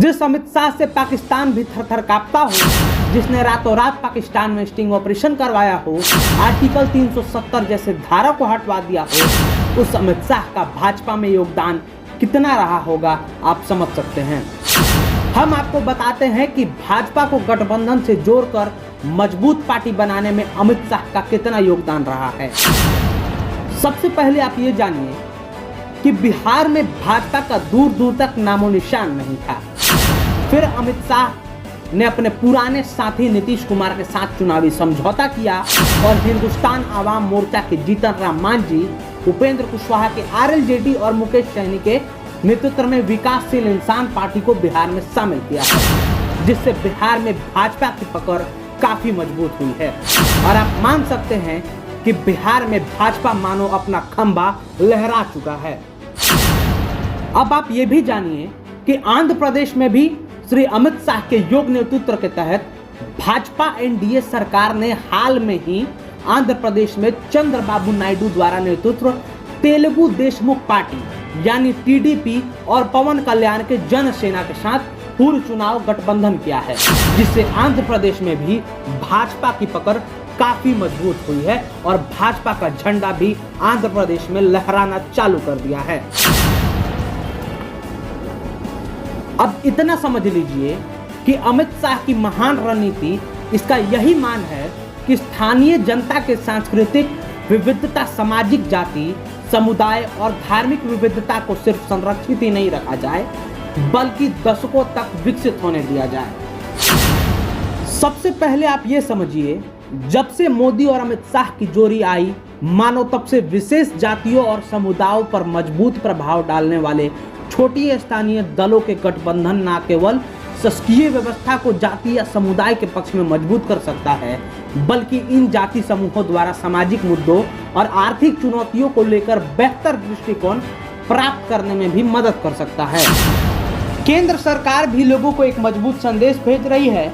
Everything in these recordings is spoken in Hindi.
जिस अमित शाह से पाकिस्तान भी थर-थर कांपता हो, जिसने रातों रात पाकिस्तान में स्टिंग ऑपरेशन करवाया हो, आर्टिकल 370 जैसे धारा को हटवा दिया हो, उस अमित शाह का भाजपा में योगदान कितना रहा होगा आप समझ सकते हैं। हम आपको बताते हैं कि भाजपा को गठबंधन से जोड़कर मजबूत पार्टी बनाने में अमित शाह का कितना योगदान रहा है। सबसे पहले आप ये जानिए कि बिहार में भाजपा का दूर दूर तक नामो निशान नहीं था। फिर अमित शाह ने अपने पुराने साथी नीतीश कुमार के साथ चुनावी समझौता किया और हिंदुस्तान आवाम मोर्चा के जीतन राम मांझी, उपेंद्र कुशवाहा के आरएलजेडी और मुकेश सहनी के नेतृत्व में विकासशील इंसान पार्टी को बिहार में शामिल किया है, जिससे बिहार में भाजपा की पकड़ काफी मजबूत हुई है और आप मान सकते हैं कि बिहार में भाजपा मानो अपना खंभा लहरा चुका है। अब आप ये भी जानिए कि आंध्र प्रदेश में भी श्री अमित शाह के योग नेतृत्व के तहत भाजपा एनडीए सरकार ने हाल में ही आंध्र प्रदेश में चंद्रबाबू नायडू द्वारा नेतृत्व तेलुगु देशमुख पार्टी यानी टीडीपी और पवन कल्याण के जनसेना के साथ पूर्व चुनाव गठबंधन किया है, जिससे आंध्र प्रदेश में भी भाजपा की पकड़ काफी मजबूत हुई है और भाजपा का झंडा भी आंध्र प्रदेश में लहराना चालू कर दिया है। अब इतना समझ लीजिए कि अमित शाह की महान रणनीति इसका यही मान है कि स्थानीय जनता के सांस्कृतिक विविधता, सामाजिक जाति, समुदाय और धार्मिक विविधता को सिर्फ संरक्षित ही नहीं रखा जाए बल्कि दशकों तक विकसित होने दिया जाए। सबसे पहले आप ये समझिए, जब से मोदी और अमित शाह की जोड़ी आई, मानो तब से विशेष जातियों और समुदायों पर मजबूत प्रभाव डालने वाले छोटी स्थानीय दलों के गठबंधन न केवल शासकीय व्यवस्था को जाति या समुदाय के पक्ष में मजबूत कर सकता है, बल्कि इन जाति समूहों द्वारा सामाजिक मुद्दों और आर्थिक चुनौतियों को लेकर बेहतर दृष्टिकोण प्राप्त करने में भी मदद कर सकता है। केंद्र सरकार भी लोगों को एक मजबूत संदेश भेज रही है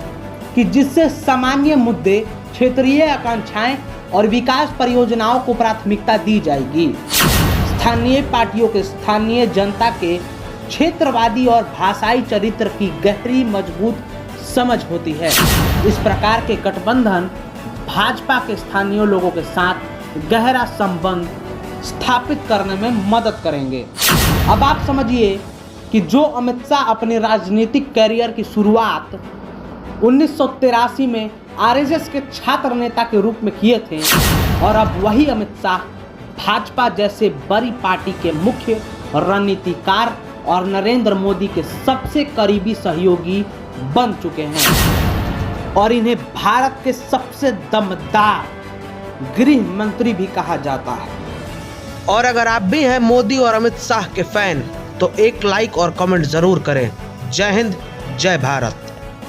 कि जिससे सामान्य मुद्दे, क्षेत्रीय आकांक्षाएं और विकास परियोजनाओं को प्राथमिकता दी जाएगी। स्थानीय पार्टियों के स्थानीय जनता के क्षेत्रवादी और भाषाई चरित्र की गहरी मजबूत समझ होती है। इस प्रकार के गठबंधन भाजपा के स्थानीय लोगों के साथ गहरा संबंध स्थापित करने में मदद करेंगे। अब आप समझिए कि जो अमित शाह अपने राजनीतिक कैरियर की शुरुआत 1983 में आरएसएस के छात्र नेता के रूप में किए थे और अब वही अमित शाह भाजपा जैसे बड़ी पार्टी के मुख्य रणनीतिकार और नरेंद्र मोदी के सबसे करीबी सहयोगी बन चुके हैं और इन्हें भारत के सबसे दमदार गृह मंत्री भी कहा जाता है। और अगर आप भी हैं मोदी और अमित शाह के फैन तो एक लाइक और कमेंट जरूर करें। जय हिंद, जय भारत।